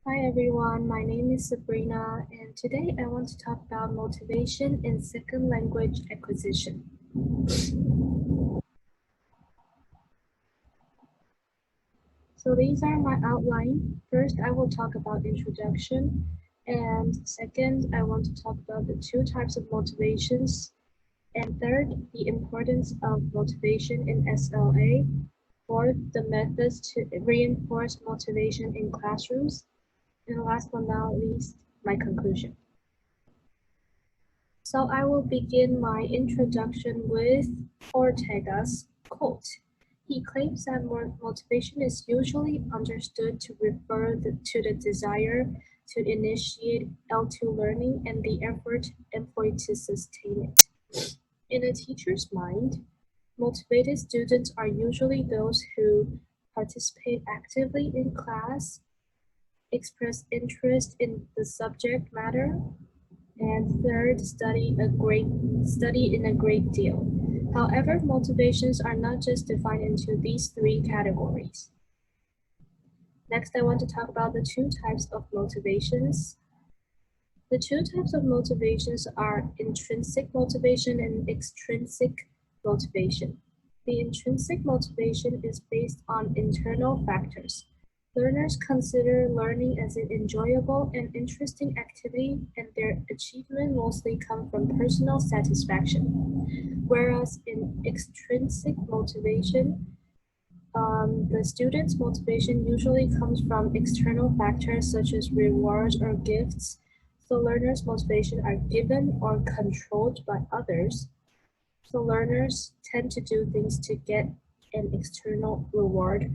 Hi everyone, my name is Sabrina, and today I want to talk about motivation in second language acquisition. So these are my outline. First, I will talk about introduction, and second, I want to talk about the two types of motivations, and third, the importance of motivation in SLA. Fourth, the methods to reinforce motivation in classrooms, and last but not least, my conclusion. So I will begin my introduction with Ortega's quote. He claims that motivation is usually understood to refer to the desire to initiate L2 learning and the effort employed to sustain it. In a teacher's mind, motivated students are usually those who participate actively in class, express interest in the subject matter, and third, study in a great deal. However, motivations are not just defined into these three categories. Next, I want to talk about the two types of motivations. The two types of motivations are intrinsic motivation and extrinsic motivation. The intrinsic motivation is based on internal factors. Learners consider learning as an enjoyable and interesting activity, and their achievement mostly come from personal satisfaction. Whereas in extrinsic motivation, the student's motivation usually comes from external factors such as rewards or gifts. So learners' motivation are given or controlled by others. So learners tend to do things to get an external reward,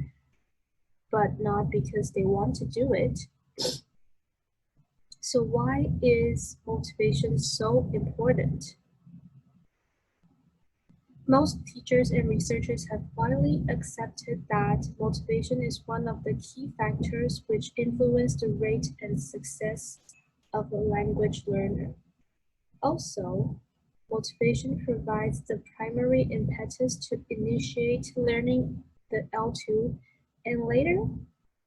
but not because they want to do it. So why is motivation so important? Most teachers and researchers have widely accepted that motivation is one of the key factors which influence the rate and success of a language learner. Also, motivation provides the primary impetus to initiate learning the L2 and later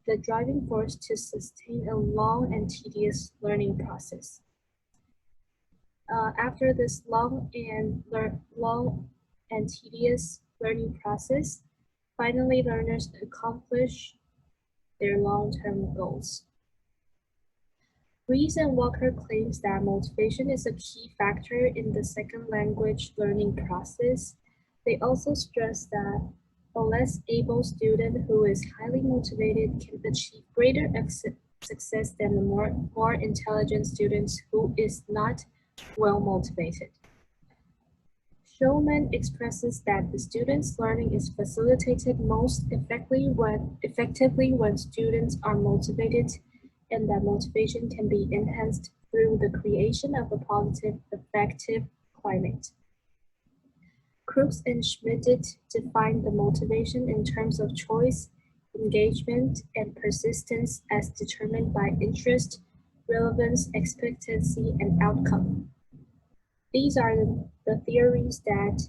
the driving force to sustain a long and tedious learning process. After this long and tedious learning process, finally learners accomplish their long-term goals. Rees and Walker claims that motivation is a key factor in the second language learning process. They also stress that a less able student who is highly motivated can achieve greater success than the more intelligent student who is not well motivated. Shulman expresses that the student's learning is facilitated most effectively when students are motivated, and that motivation can be enhanced through the creation of a positive, effective climate. Crooks and Schmidt define the motivation in terms of choice, engagement, and persistence as determined by interest, relevance, expectancy, and outcome. These are the theories that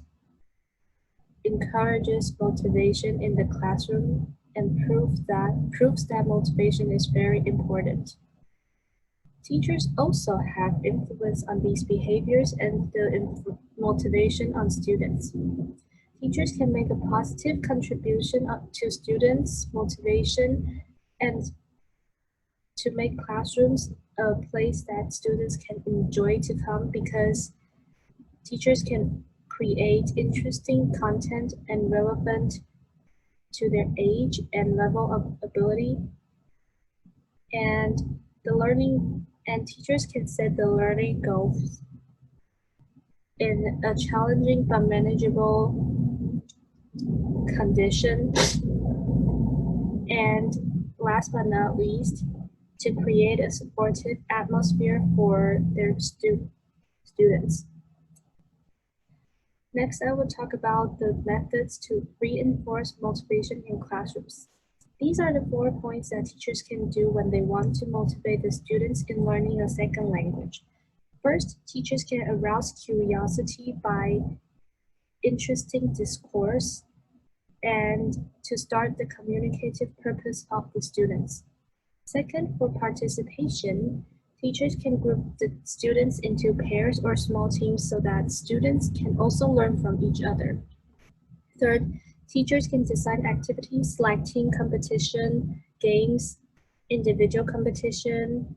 encourages motivation in the classroom and proves that motivation is very important. Teachers also have influence on these behaviors and the motivation on students. Teachers can make a positive contribution to students' motivation and to make classrooms a place that students can enjoy to come, because teachers can create interesting content and relevant to their age and level of ability. And teachers can set the learning goals in a challenging but manageable condition. And last but not least, to create a supportive atmosphere for their students. Next, I will talk about the methods to reinforce motivation in classrooms. These are the 4 points that teachers can do when they want to motivate the students in learning a second language. First, teachers can arouse curiosity by interesting discourse and to start the communicative purpose of the students. Second, for participation, teachers can group the students into pairs or small teams so that students can also learn from each other. Third, teachers can design activities like team competition, games, individual competition,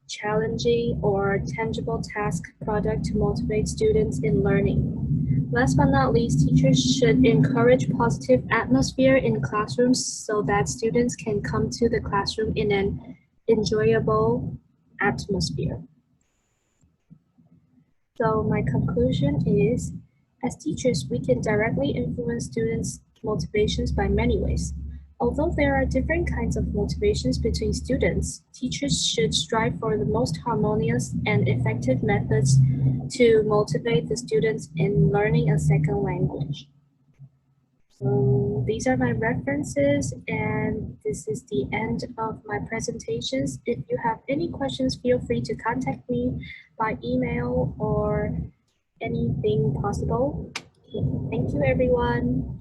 challenging or tangible task product to motivate students in learning. Last but not least, teachers should encourage positive atmosphere in classrooms so that students can come to the classroom in an enjoyable atmosphere. So my conclusion is, as teachers, we can directly influence students' motivations by many ways. Although there are different kinds of motivations between students, teachers should strive for the most harmonious and effective methods to motivate the students in learning a second language. So these are my references, and this is the end of my presentations. If you have any questions, feel free to contact me by email or anything possible. Okay, thank you, everyone.